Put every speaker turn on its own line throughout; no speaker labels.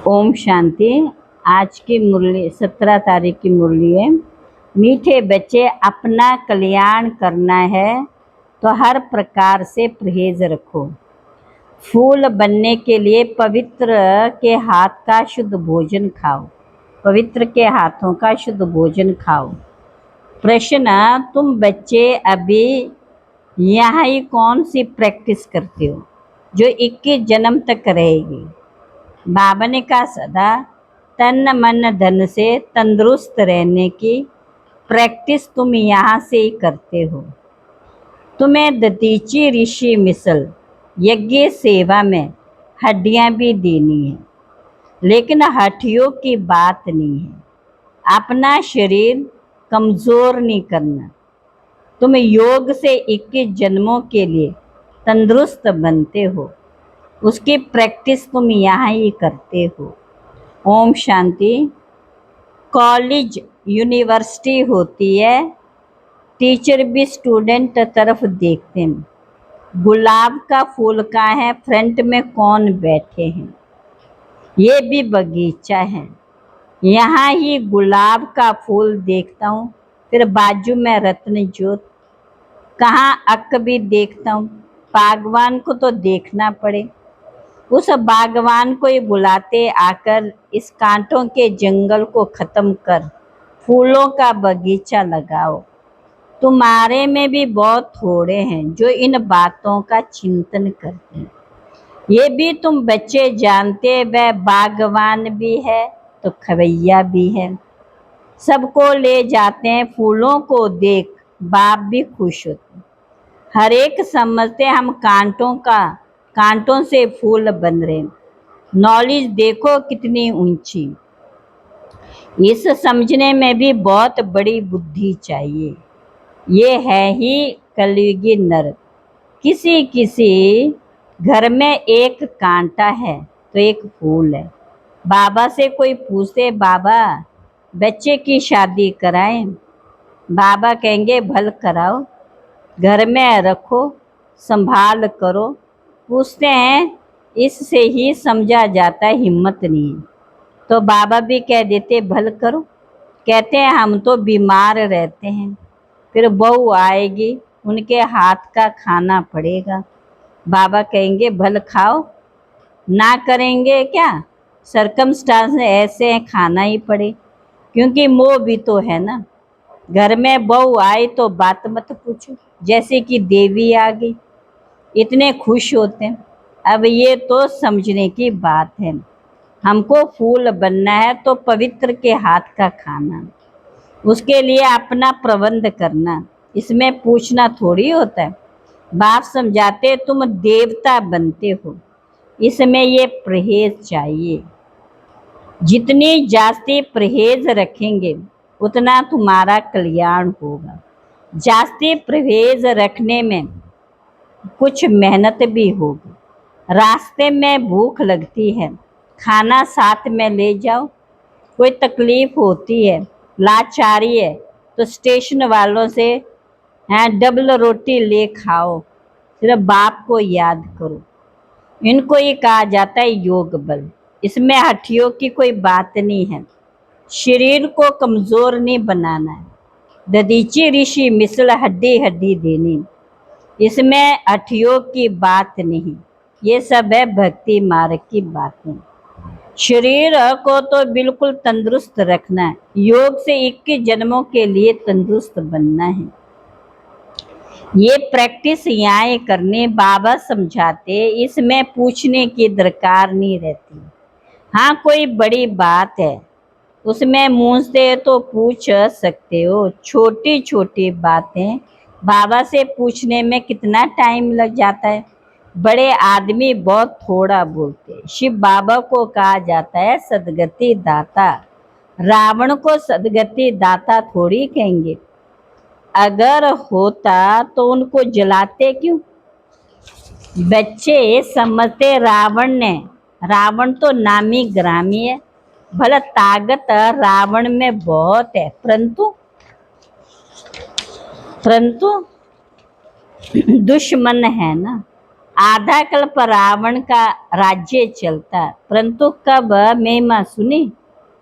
ओम शांति। आज की मुरली 17 तारीख की मुरली है। मीठे बच्चे, अपना कल्याण करना है तो हर प्रकार से परहेज रखो। फूल बनने के लिए पवित्र के हाथ का शुद्ध भोजन खाओ। पवित्र के हाथों का शुद्ध भोजन खाओ। प्रश्न, तुम बच्चे अभी यहाँ ही कौन सी प्रैक्टिस करते हो जो 21 जन्म तक रहेगी? बाबा ने कहा, सदा तन मन धन से तंदुरुस्त रहने की प्रैक्टिस तुम यहाँ से ही करते हो। तुम्हें दतीची ऋषि मिसल यज्ञ सेवा में हड्डियाँ भी देनी है, लेकिन हड्डियों की बात नहीं है। अपना शरीर कमज़ोर नहीं करना। तुम योग से 21 जन्मों के लिए तंदुरुस्त बनते हो, उसकी प्रैक्टिस तुम यहाँ ही करते हो। ओम शांति। कॉलेज यूनिवर्सिटी होती है, टीचर भी स्टूडेंट तरफ देखते हैं। गुलाब का फूल कहाँ है, फ्रंट में कौन बैठे हैं? ये भी बगीचा है, यहाँ ही गुलाब का फूल देखता हूँ, फिर बाजू में रत्न ज्योत। कहाँ अक भी देखता हूँ। बागवान को तो देखना पड़े, उस बागवान को ही बुलाते, आकर इस कांटों के जंगल को खत्म कर फूलों का बगीचा लगाओ। तुम्हारे में भी बहुत थोड़े हैं जो इन बातों का चिंतन करते हैं। ये भी तुम बच्चे जानते, वह बागवान भी है तो खवैया भी है। सबको ले जाते हैं, फूलों को देख बाप भी खुश होते हैं। हर एक समझते हम कांटों से फूल बन रहे। नॉलेज देखो कितनी ऊंची। इस समझने में भी बहुत बड़ी बुद्धि चाहिए। ये है ही कलयुगी नर। किसी किसी घर में एक कांटा है तो एक फूल है। बाबा से कोई पूछे, बाबा बच्चे की शादी कराएं? बाबा कहेंगे, भल कराओ, घर में रखो, संभाल करो। पूछते हैं, इससे ही समझा जाता है हिम्मत नहीं है। तो बाबा भी कह देते, भल करो। कहते हैं, हम तो बीमार रहते हैं, फिर बहू आएगी, उनके हाथ का खाना पड़ेगा। बाबा कहेंगे, भल खाओ। ना करेंगे क्या? सरकमस्टांस ऐसे हैं, खाना ही पड़े, क्योंकि मोह भी तो है ना। घर में बहू आई तो बात मत पूछो, जैसे कि देवी आ गई, इतने खुश होते हैं। अब ये तो समझने की बात है। हमको फूल बनना है तो पवित्र के हाथ का खाना, उसके लिए अपना प्रबंध करना, इसमें पूछना थोड़ी होता है। बाप समझाते, तुम देवता बनते हो, इसमें ये परहेज चाहिए। जितनी जास्ती परहेज रखेंगे उतना तुम्हारा कल्याण होगा। जास्ती परहेज रखने में कुछ मेहनत भी होगी। रास्ते में भूख लगती है, खाना साथ में ले जाओ। कोई तकलीफ होती है, लाचारी है, तो स्टेशन वालों से डबल रोटी ले खाओ। सिर्फ बाप को याद करो। इनको ही कहा जाता है योग बल। इसमें हड्डियों की कोई बात नहीं है। शरीर को कमज़ोर नहीं बनाना है। ददीची ऋषि मिसल हड्डी हड्डी देनी, इसमें हड्डियों की बात नहीं। ये सब है भक्ति मार्ग की बातें। शरीर को तो बिल्कुल तंदुरुस्त रखना है। योग से 21 जन्मों के लिए तंदुरुस्त बनना है। ये प्रैक्टिस यहाँ करने बाबा समझाते, इसमें पूछने की दरकार नहीं रहती। हाँ, कोई बड़ी बात है उसमें मुँह से तो पूछ सकते हो। छोटी छोटी बातें बाबा से पूछने में कितना टाइम लग जाता है। बड़े आदमी बहुत थोड़ा बोलते हैं। शिव बाबा को कहा जाता है सदगति दाता। रावण को सदगति दाता थोड़ी कहेंगे। अगर होता तो उनको जलाते क्यों? बच्चे समझते रावण तो नामी ग्रामी है। भला ताकत रावण में बहुत है, परंतु दुश्मन है ना। आधा कल्प रावण का राज्य चलता, परंतु कब महिमा सुनी?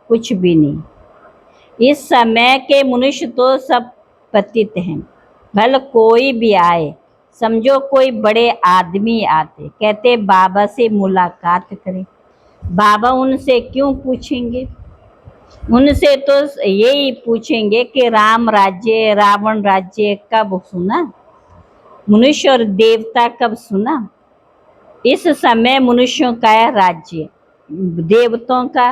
कुछ भी नहीं। इस समय के मनुष्य तो सब पतित हैं। भले कोई भी आए, समझो कोई बड़े आदमी आते, कहते बाबा से मुलाकात करें। बाबा उनसे क्यों पूछेंगे? उनसे तो यही पूछेंगे कि राम राज्य रावण राज्य कब सुना? मनुष्य और देवता कब सुना? इस समय मनुष्यों का है राज्य, देवताओं का।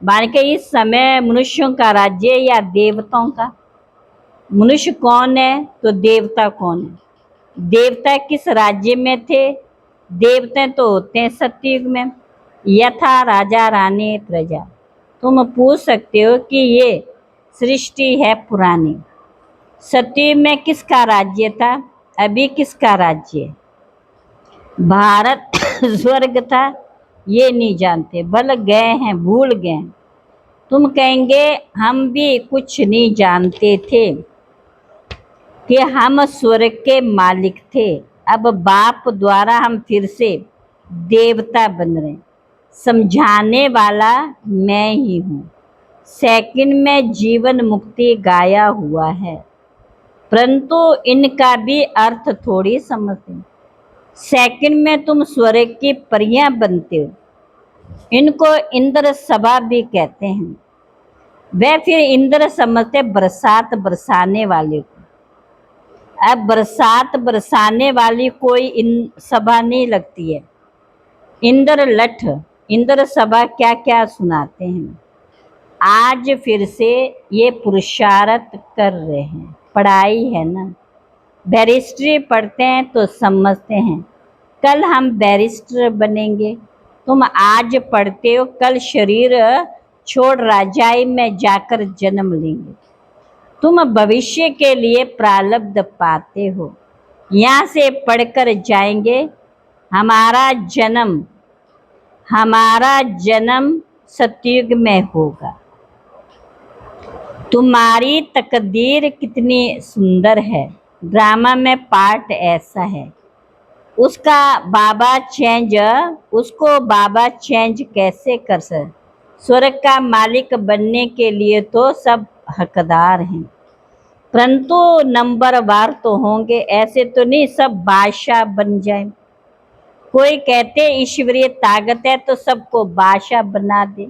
मान के इस समय मनुष्यों का राज्य या देवताओं का? मनुष्य कौन है तो देवता कौन है? देवता किस राज्य में थे? देवता तो होते हैं सतयुग में। यथा राजा रानी प्रजा। तुम पूछ सकते हो कि ये सृष्टि है पुरानी। सतयुग में किसका राज्य था? अभी किसका राज्य है? भारत स्वर्ग था, ये नहीं जानते, भल गए हैं, भूल गए। तुम कहेंगे हम भी कुछ नहीं जानते थे कि हम स्वर्ग के मालिक थे। अब बाप द्वारा हम फिर से देवता बन रहे। समझाने वाला मैं ही हूँ। सेकंड में जीवन मुक्ति गाया हुआ है, परंतु इनका भी अर्थ थोड़ी समझते। सेकंड में तुम स्वर्ग की परियां बनते हो। इनको इंद्र सभा भी कहते हैं। वे फिर इंद्र समझते बरसात बरसाने वाले को। अब बरसात बरसाने वाली कोई सभा नहीं लगती है। इंद्र लठ, इंद्र सभा क्या क्या सुनाते हैं। आज फिर से ये पुरुषार्थ कर रहे हैं। पढ़ाई है ना, बैरिस्ट्री पढ़ते हैं तो समझते हैं कल हम बैरिस्टर बनेंगे। तुम आज पढ़ते हो, कल शरीर छोड़ राजाई में जाकर जन्म लेंगे। तुम भविष्य के लिए प्रारब्ध पाते हो। यहाँ से पढ़कर जाएंगे हमारा जन्म सतयुग में होगा। तुम्हारी तकदीर कितनी सुंदर है। ड्रामा में पार्ट ऐसा है। उसको बाबा चेंज कैसे कर सकते? स्वर्ग का मालिक बनने के लिए तो सब हकदार हैं, परंतु नंबरवार तो होंगे। ऐसे तो नहीं सब बादशाह बन जाए। कोई कहते ईश्वरीय ताकत है तो सबको बादशाह बना दे,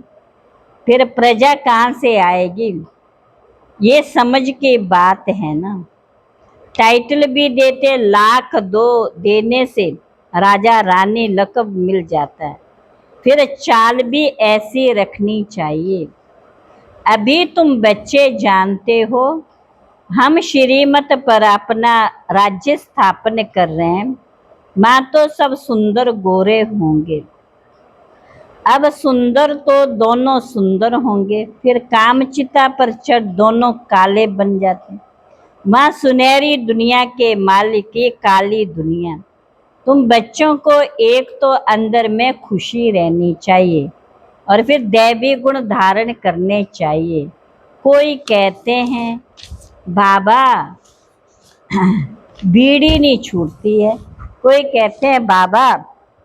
फिर प्रजा कहाँ से आएगी? ये समझ की बात है ना। टाइटल भी देते, लाख दो देने से राजा रानी लकब मिल जाता है। फिर चाल भी ऐसी रखनी चाहिए। अभी तुम बच्चे जानते हो हम श्रीमत पर अपना राज्य स्थापन कर रहे हैं। माँ तो सब सुंदर गोरे होंगे। अब सुंदर तो दोनों सुंदर होंगे, फिर कामचिता पर चढ़ दोनों काले बन जाते। माँ सुनहरी दुनिया के मालिक की काली दुनिया। तुम बच्चों को एक तो अंदर में खुशी रहनी चाहिए और फिर दैवी गुण धारण करने चाहिए। कोई कहते हैं बाबा बीड़ी नहीं छूटती है, कोई कहते हैं बाबा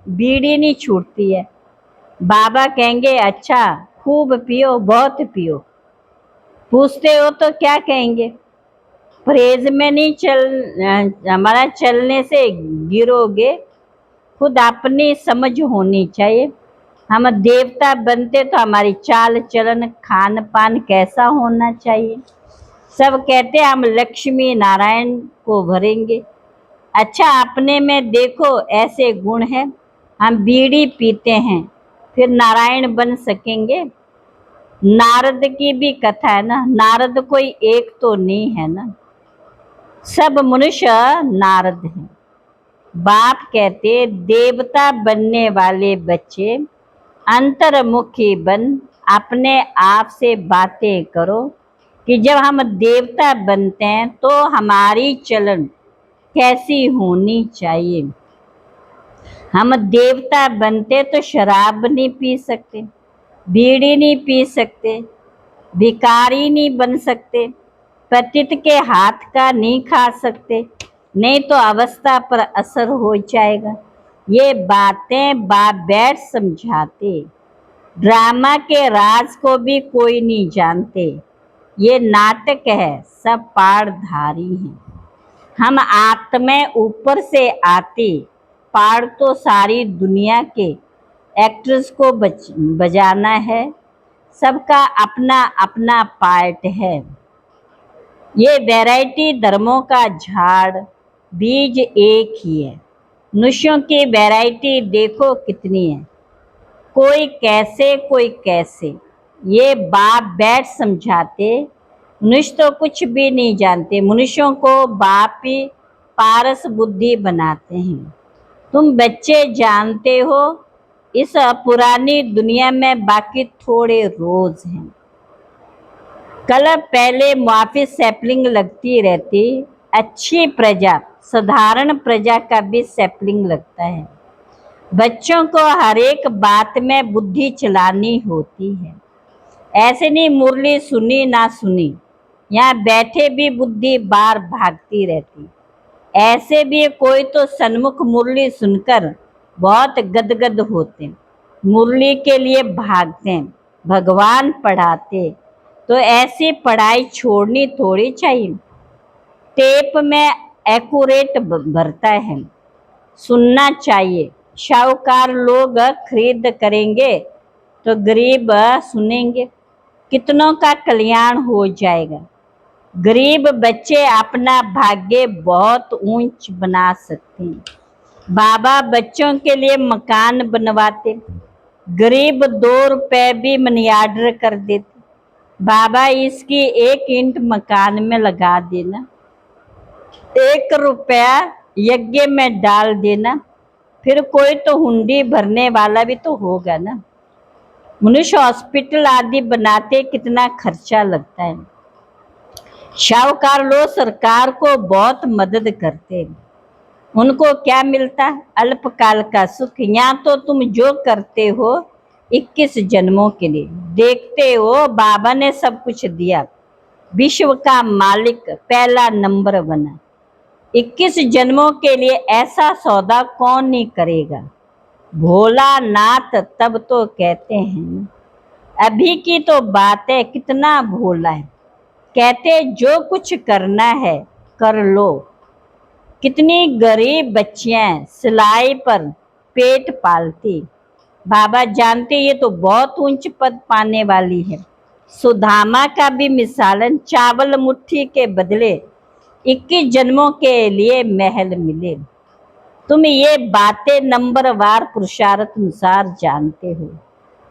बीड़ी नहीं छूटती है। बाबा कहेंगे अच्छा खूब पियो, बहुत पियो। पूछते हो तो क्या कहेंगे? परहेज में नहीं हमारा चलने से गिरोगे। खुद अपनी समझ होनी चाहिए। हम देवता बनते तो हमारी चाल चलन खान पान कैसा होना चाहिए? सब कहते हम लक्ष्मी नारायण को भरेंगे। अच्छा अपने में देखो ऐसे गुण है। हम बीड़ी पीते हैं, फिर नारायण बन सकेंगे? नारद की भी कथा है ना, नारद कोई एक तो नहीं है ना, सब मनुष्य नारद हैं। बाप कहते देवता बनने वाले बच्चे अंतर्मुखी बन अपने आप से बातें करो कि जब हम देवता बनते हैं तो हमारी चलन कैसी होनी चाहिए। हम देवता बनते तो शराब नहीं पी सकते, बीड़ी नहीं पी सकते, भिखारी नहीं बन सकते, पतित के हाथ का नहीं खा सकते, नहीं तो अवस्था पर असर हो जाएगा। ये बातें बाप बैठ समझाते, ड्रामा के राज को भी कोई नहीं जानते। ये नाटक है, सब पाड़धारी हैं। हम आत्माएं ऊपर से आते, पाड़ तो सारी दुनिया के एक्टर्स को बजाना है। सबका अपना अपना पार्ट है। ये वैरायटी धर्मों का झाड़, बीज एक ही है। मनुष्यों की वैरायटी देखो कितनी है, कोई कैसे कोई कैसे। ये बाप बैठ समझाते, मनुष्य तो कुछ भी नहीं जानते। मनुष्यों को बाप ही पारस बुद्धि बनाते हैं। तुम बच्चे जानते हो, इस पुरानी दुनिया में बाकी थोड़े रोज हैं। कल पहले मुआफी सैपलिंग लगती रहती, अच्छी प्रजा साधारण प्रजा का भी सैपलिंग लगता है। बच्चों को हर एक बात में बुद्धि चलानी होती है। ऐसे नहीं मुरली सुनी ना सुनी, यहाँ बैठे भी बुद्धि बार भागती रहती। ऐसे भी कोई तो सन्मुख मुरली सुनकर बहुत गदगद होते, मुरली के लिए भागते, भगवान पढ़ाते। तो ऐसी पढ़ाई छोड़नी थोड़ी चाहिए। टेप में एक्यूरेट भरता है, सुनना चाहिए। शाहूकार लोग खरीद करेंगे तो गरीब सुनेंगे, कितनों का कल्याण हो जाएगा। गरीब बच्चे अपना भाग्य बहुत ऊंच बना सकते हैं। बाबा बच्चों के लिए मकान बनवाते, गरीब 2 रुपए भी मनी ऑर्डर कर देते। बाबा इसकी 1 ईंट मकान में लगा देना, 1 रुपया यज्ञ में डाल देना, फिर कोई तो हुंडी भरने वाला भी तो होगा ना। मनुष्य हॉस्पिटल आदि बनाते कितना खर्चा लगता है। शाहूकार लोग सरकार को बहुत मदद करते, उनको क्या मिलता? अल्पकाल का सुख। यहाँ तो तुम जो करते हो 21 जन्मों के लिए, देखते हो बाबा ने सब कुछ दिया, विश्व का मालिक पहला नंबर बना। 21 जन्मों के लिए ऐसा सौदा कौन नहीं करेगा। भोलानाथ तब तो कहते हैं, अभी की तो बात है, कितना भोला है। कहते जो कुछ करना है कर लो। कितनी गरीब बच्चियां सिलाई पर पेट पालती, बाबा जानते ये तो बहुत ऊंच पद पाने वाली है। सुदामा का भी मिसालन, चावल मुट्ठी के बदले 21 जन्मों के लिए महल मिले। तुम ये बातें नंबरवार पुरुषार्थ अनुसार जानते हो।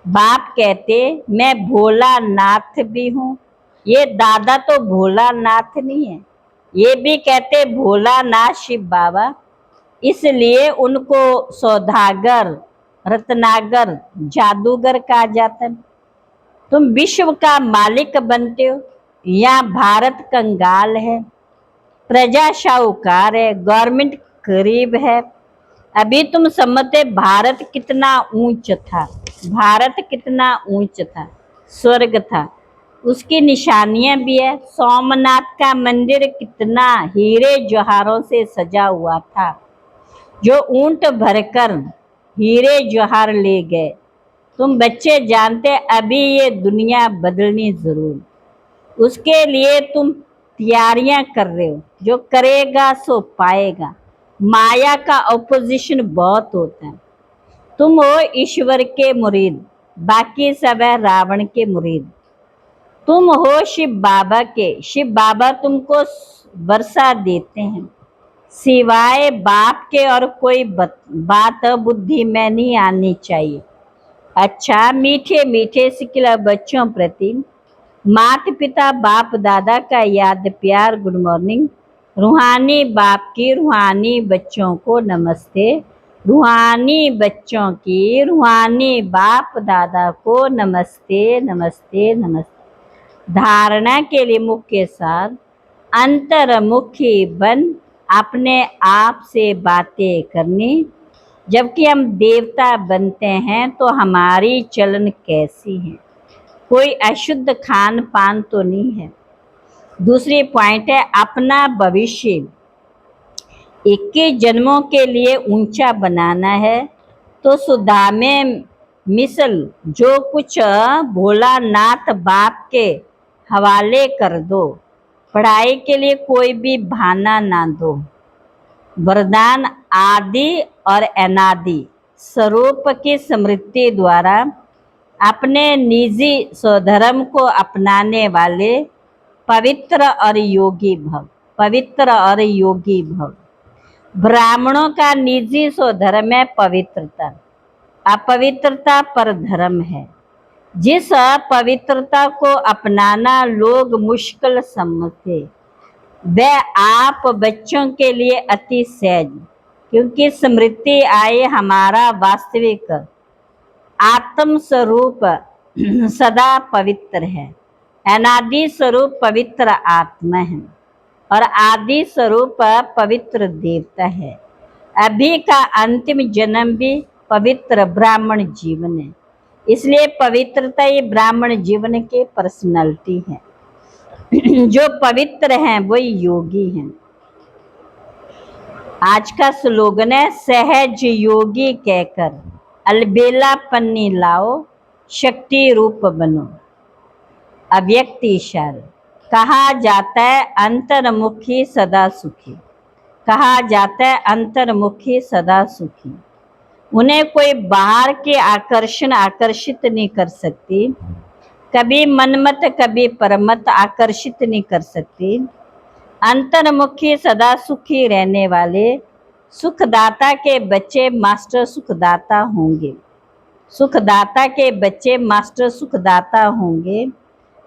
बाप कहते मैं भोलानाथ भी हूँ। ये दादा तो भोलानाथ नहीं है, ये भी कहते भोलानाथ शिव बाबा, इसलिए उनको सौदागर, रत्नागर, जादूगर कहा जाता है। तुम विश्व का मालिक बनते हो। यहाँ भारत कंगाल है, प्रजा शाहूकार है, गवर्नमेंट गरीब है। अभी तुम समझते भारत कितना ऊंच था, भारत कितना ऊंच था, स्वर्ग था। उसकी निशानियां भी है। सोमनाथ का मंदिर कितना हीरे जवाहरों से सजा हुआ था, जो ऊंट भरकर हीरे जवाहर ले गए। तुम बच्चे जानते अभी ये दुनिया बदलनी जरूर, उसके लिए तुम तैयारियां कर रहे हो। जो करेगा सो पाएगा। माया का ऑपोजिशन बहुत होता है। तुम हो ईश्वर के मुरीद, बाकी सब है रावण के मुरीद। तुम हो शिव बाबा के, शिव बाबा तुमको वर्षा देते हैं। सिवाय बाप के और कोई बात बुद्धि में नहीं आनी चाहिए। अच्छा, मीठे मीठे सिखला बच्चों प्रति माता पिता बाप दादा का याद प्यार गुड मॉर्निंग। रूहानी बाप की रूहानी बच्चों को नमस्ते। रूहानी बच्चों की रूहानी बाप दादा को नमस्ते नमस्ते नमस्ते। धारणा के लिए मुख्य सार, अंतर्मुखी बन अपने आप से बातें करनी। जबकि हम देवता बनते हैं तो हमारी चलन कैसी है, कोई अशुद्ध खान पान तो नहीं है। दूसरी पॉइंट है अपना भविष्य 21 जन्मों के लिए ऊंचा बनाना है तो सुधा में मिसल जो कुछ भोलानाथ बाप के हवाले कर दो। पढ़ाई के लिए कोई भी बहाना ना दो। वरदान आदि और अनादि स्वरूप की स्मृति द्वारा अपने निजी स्वधर्म को अपनाने वाले पवित्र और योगी भव। पवित्र और योगी भव। ब्राह्मणों का निजी स्वधर्म है पवित्रता, अपवित्रता परधर्म है। जिस पवित्रता को अपनाना लोग मुश्किल समझते वह आप बच्चों के लिए अति सहज, क्योंकि स्मृति आए हमारा वास्तविक आत्म स्वरूप सदा पवित्र है। अनादि स्वरूप पवित्र आत्मा है और आदि स्वरूप पवित्र देवता है। अभी का अंतिम जन्म भी पवित्र ब्राह्मण जीवन है, इसलिए पवित्रता ये ब्राह्मण जीवन के पर्सनालिटी है। जो पवित्र हैं वही योगी हैं। आज का स्लोगन है सहज योगी कहकर अलबेला पन्नी लाओ, शक्ति रूप बनो। अव्यक्त इशारा। कहा जाता है अंतर्मुखी सदा सुखी। कहा जाता है अंतर्मुखी सदा सुखी। उन्हें कोई बाहर के आकर्षण आकर्षित नहीं कर सकती। कभी मनमत कभी परमत आकर्षित नहीं कर सकती। अंतर्मुखी सदा सुखी रहने वाले सुखदाता के बच्चे मास्टर सुखदाता होंगे। सुखदाता के बच्चे मास्टर सुखदाता होंगे।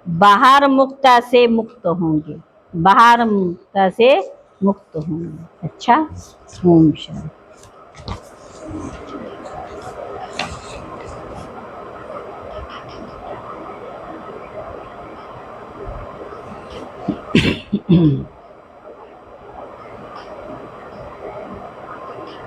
बाहर मुक्ता से मुक्त होंगे। बाहर मुक्ता से मुक्त होंगे। अच्छा, ओम शांति।